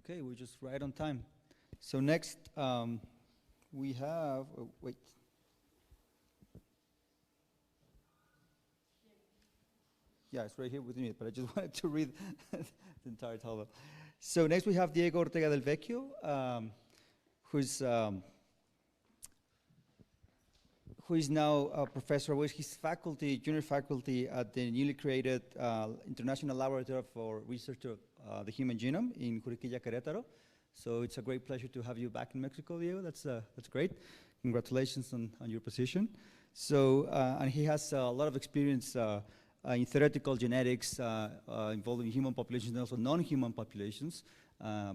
Okay, we're just right on time. So next, we have, oh, wait. Yeah, it's right here with me, but I just wanted to read the entire title. So next we have Diego Ortega del Vecchyo, who is now a professor with his faculty, junior faculty at the newly created International Laboratory for Research of the Human Genome in Juriquilla, Querétaro. So it's a great pleasure to have you back in Mexico, Diego. That's great. Congratulations on your position. So, and he has a lot of experience in theoretical genetics involving human populations and also non-human populations,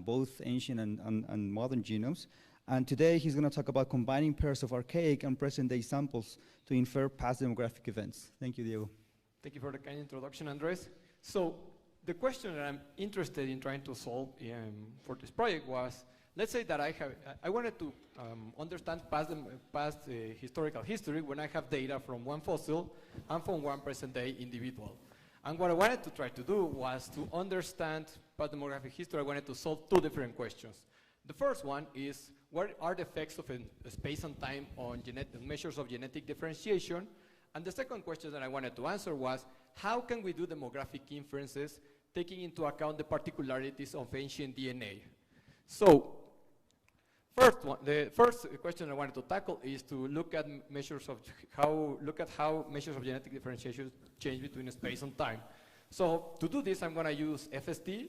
both ancient and modern genomes. And today he's going to talk about combining pairs of archaic and present-day samples to infer past demographic events. Thank you, Diego. Thank you for the kind introduction, Andres. So the question that I'm interested in trying to solve for this project was, let's say that I wanted to understand past historical history when I have data from one fossil and from one present-day individual. And what I wanted to try to do was to understand past demographic history. I wanted to solve two different questions. The first one is, what are the effects of space and time on measures of genetic differentiation? And the second question that I wanted to answer was, how can we do demographic inferences taking into account the particularities of ancient DNA? So, the first question I wanted to tackle is to look at how measures of genetic differentiation change between space and time. So to do this, I'm going to use FST,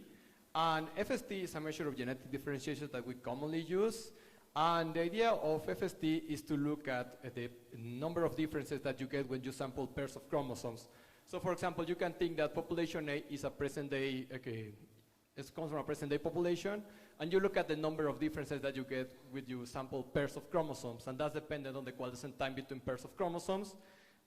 and FST is a measure of genetic differentiation that we commonly use. And the idea of FST is to look at the number of differences that you get when you sample pairs of chromosomes. So for example, you can think that population A is a present-day, it comes from a present-day population, and you look at the number of differences that you get when you sample pairs of chromosomes, and that's dependent on the coalescent time between pairs of chromosomes.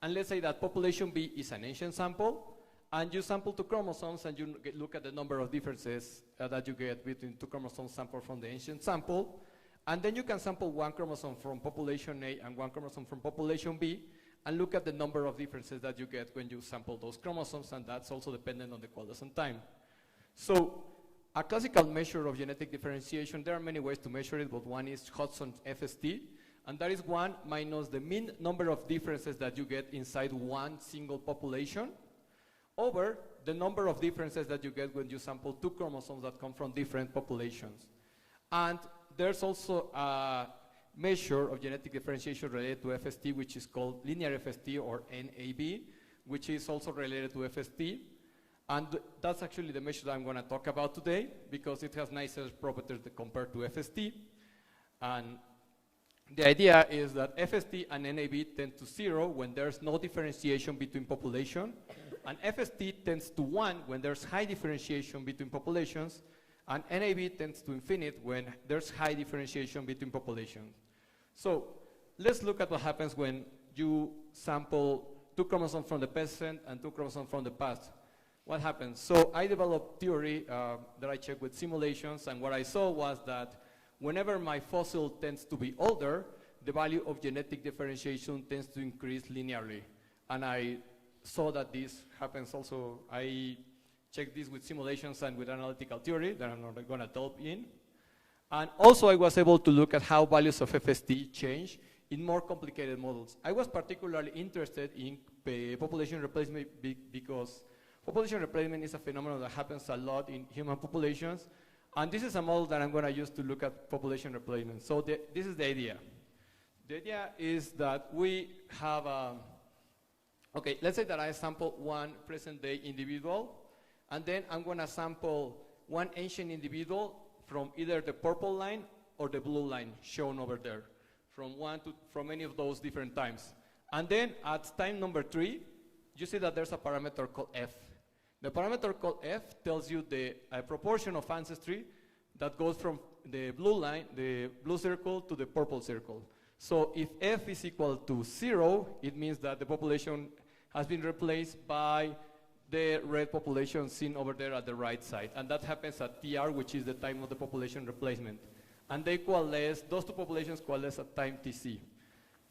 And let's say that population B is an ancient sample, and you sample two chromosomes, and you look at the number of differences that you get between two chromosomes sampled from the ancient sample. And then you can sample one chromosome from population A and one chromosome from population B, and look at the number of differences that you get when you sample those chromosomes, and that's also dependent on the coalescent time. So a classical measure of genetic differentiation, there are many ways to measure it, but one is Hudson's FST, and that is 1 minus the mean number of differences that you get inside one single population over the number of differences that you get when you sample two chromosomes that come from different populations. And there's also a measure of genetic differentiation related to FST, which is called linear FST or NAB, which is also related to FST. And that's actually the measure that I'm going to talk about today, because it has nicer properties compared to FST. And the idea is that FST and NAB tend to 0 when there's no differentiation between population, and FST tends to 1 when there's high differentiation between populations, and NAB tends to infinite when there's high differentiation between populations. So let's look at what happens when you sample two chromosomes from the present and two chromosomes from the past. What happens? So I developed theory that I checked with simulations, and what I saw was that whenever my fossil tends to be older, the value of genetic differentiation tends to increase linearly. And I saw that this happens also. I checked this with simulations and with analytical theory that I'm not going to delve in. And also I was able to look at how values of FST change in more complicated models. I was particularly interested in population replacement because population replacement is a phenomenon that happens a lot in human populations. And this is a model that I'm going to use to look at population replacement. So this is the idea. The idea is that we have okay, let's say that I sample one present-day individual, and then I'm going to sample one ancient individual from either the purple line or the blue line shown over there, from any of those different times. And then at time number 3, you see that there's a parameter called F. The parameter called F tells you the proportion of ancestry that goes from the blue line, the blue circle, to the purple circle. So if F is equal to 0, it means that the population has been replaced by the red population seen over there at the right side. And that happens at TR, which is the time of the population replacement. And they coalesce, those two populations coalesce at time TC.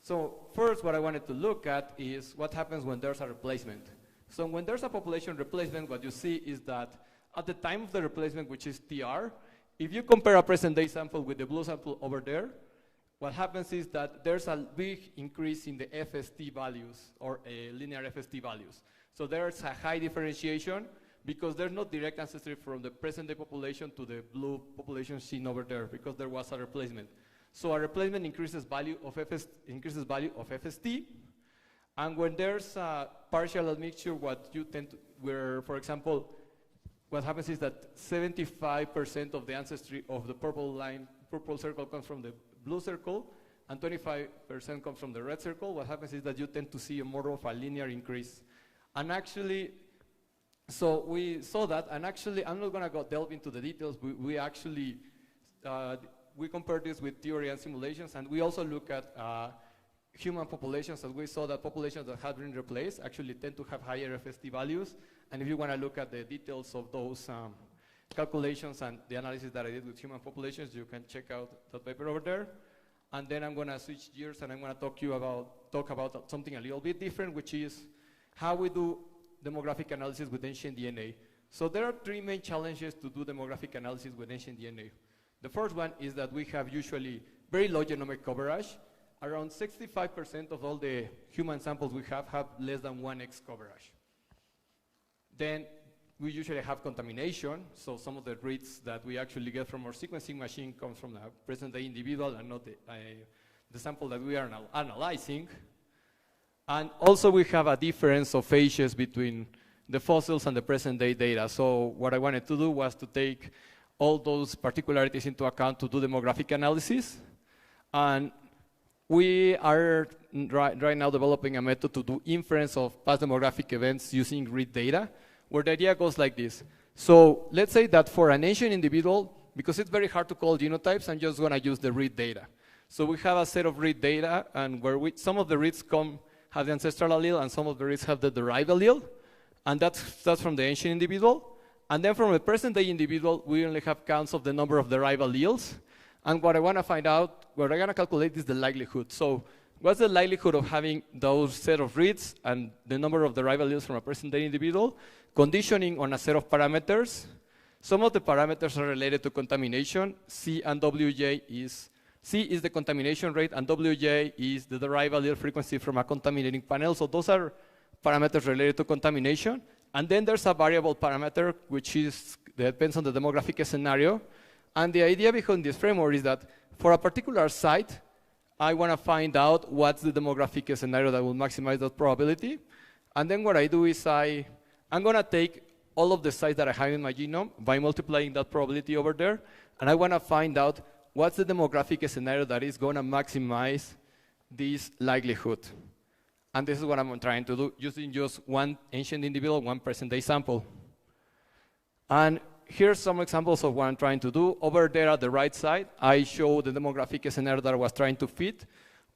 So first, what I wanted to look at is what happens when there's a replacement. So when there's a population replacement, what you see is that at the time of the replacement, which is TR, if you compare a present day sample with the blue sample over there, what happens is that there's a big increase in the FST values, or linear FST values. So there's a high differentiation because there's no direct ancestry from the present day population to the blue population seen over there, because there was a replacement. So a replacement increases value of FST, and when there's a partial admixture, what you tend to, where, for example, what happens is that 75% of the ancestry of the purple circle comes from the blue circle, and 25% comes from the red circle. What happens is that you tend to see more of a linear increase. And actually, so we saw that, and actually, I'm not gonna delve into the details. We actually, we compared this with theory and simulations, and we also look at human populations, and we saw that populations that have been replaced actually tend to have higher FST values. And if you wanna look at the details of those calculations and the analysis that I did with human populations, you can check out that paper over there. And then I'm gonna switch gears, and I'm gonna talk about something a little bit different, which is how we do demographic analysis with ancient DNA. So there are three main challenges to do demographic analysis with ancient DNA. The first one is that we have usually very low genomic coverage. Around 65% of all the human samples we have less than 1x coverage. Then we usually have contamination, so some of the reads that we actually get from our sequencing machine comes from the present day individual and not the sample that we are analyzing. And also we have a difference of ages between the fossils and the present day data. So what I wanted to do was to take all those particularities into account to do demographic analysis. And we are right now developing a method to do inference of past demographic events using read data, where the idea goes like this. So let's say that for an ancient individual, because it's very hard to call genotypes, I'm just gonna use the read data. So we have a set of read data, and where some of the reads have the ancestral allele, and some of the reads have the derived allele, and that's from the ancient individual. And then from the present day individual, we only have counts of the number of derived alleles. And what I wanna find out, what I'm gonna calculate is the likelihood. So what's the likelihood of having those set of reads and the number of derived alleles from a present day individual, conditioning on a set of parameters. Some of the parameters are related to contamination. C and WJ C is the contamination rate, and WJ is the derived allele frequency from a contaminating panel. So those are parameters related to contamination. And then there's a variable parameter, which depends on the demographic scenario. And the idea behind this framework is that for a particular site, I want to find out what's the demographic scenario that will maximize that probability. And then what I do is I'm going to take all of the sites that I have in my genome by multiplying that probability over there, and I want to find out what's the demographic scenario that is going to maximize this likelihood. And this is what I'm trying to do, using just one ancient individual, one present day sample. And here's some examples of what I'm trying to do. Over there at the right side, I show the demographic scenario that I was trying to fit.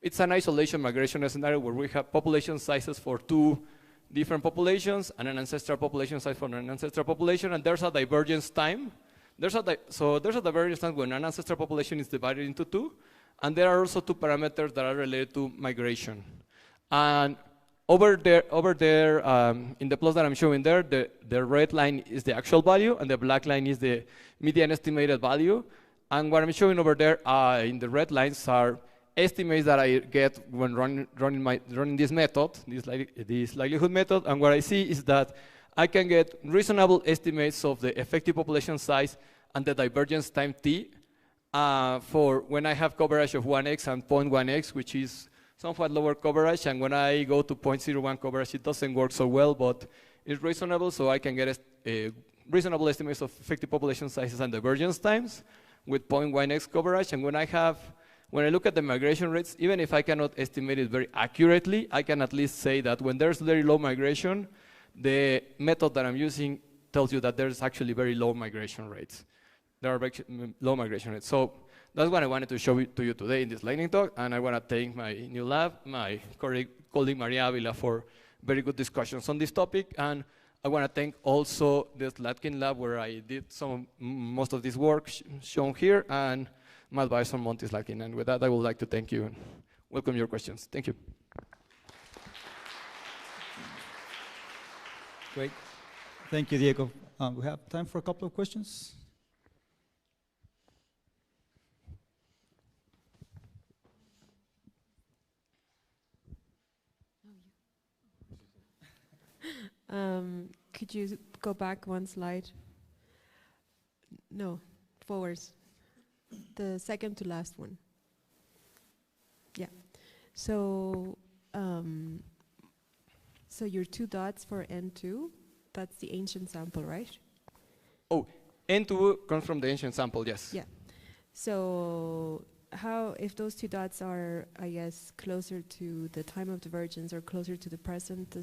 It's an isolation migration scenario where we have population sizes for two different populations and an ancestral population size for an ancestral population, and there's a divergence time. So there's a divergence time when an ancestral population is divided into two, and there are also two parameters that are related to migration. And over there, in the plots that I'm showing there, the red line is the actual value, and the black line is the median estimated value. And what I'm showing over there in the red lines are estimates that I get when running this method, this likelihood method. And what I see is that I can get reasonable estimates of the effective population size and the divergence time t for when I have coverage of 1x and 0.1x, which is somewhat lower coverage. And when I go to 0.01 coverage, it doesn't work so well, but it's reasonable, so I can get reasonable estimates of effective population sizes and divergence times with 0.1x coverage. And when I look at the migration rates, even if I cannot estimate it very accurately, I can at least say that when there's very low migration, the method that I'm using tells you that there's actually very low migration rates. There are low migration rates. So that's what I wanted to show to you today in this lightning talk, and I want to thank my new lab, my colleague Maria Avila, for very good discussions on this topic, and I want to thank also the Slatkin lab where I did most of this work shown here, and my advisor Monty Slatkin. And with that, I would like to thank you and welcome your questions. Thank you. Great. Thank you, Diego. We have time for a couple of questions. Could you go back one slide? No, forwards. The second to last one. Yeah. So, so your 2 dots for N2, that's the ancient sample, right? Oh, N2 comes from the ancient sample, yes. Yeah. So how, if those 2 dots are, I guess, closer to the time of divergence or closer to the present,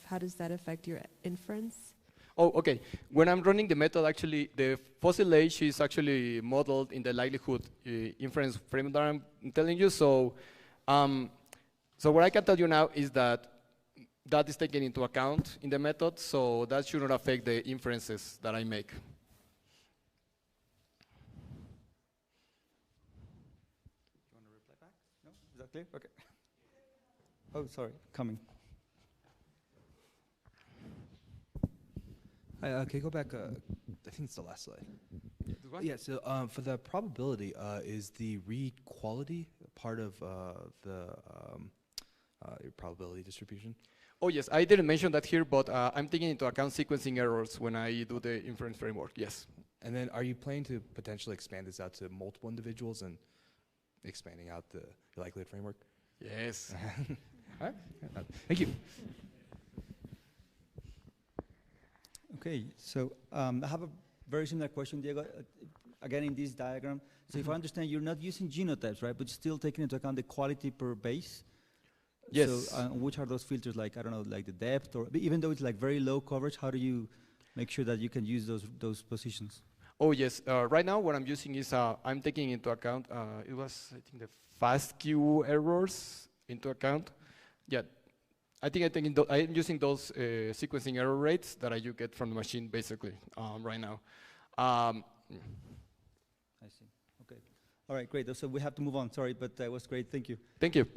how does that affect your inference? Oh, okay. When I'm running the method, actually, the fossil age is actually modeled in the likelihood inference frame that I'm telling you. So, so what I can tell you now is that that is taken into account in the method, so that should not affect the inferences that I make. You want to reply back? No? Is that clear? Okay. Oh, sorry, coming. Can you go back? I think it's the last slide. This one? Yeah, so for the probability, is the read quality part of your probability distribution? Oh, yes. I didn't mention that here, but I'm taking into account sequencing errors when I do the inference framework, yes. And then are you planning to potentially expand this out to multiple individuals and expanding out the likelihood framework? Yes. All right. Thank you. Okay, so I have a very similar question, Diego. Again, in this diagram. So if I understand, you're not using genotypes, right? But still taking into account the quality per base. Yes. So which are those filters? Like, I don't know, like the depth, or even though it's like very low coverage, how do you make sure that you can use those positions? Oh, yes. Right now, what I'm using is I'm taking into account, it was, I think, the FASTQ errors into account. Yeah. I think I'm using those sequencing error rates that you get from the machine, basically, right now. I see. Okay. All right, great. So we have to move on. Sorry, but that was great. Thank you. Thank you.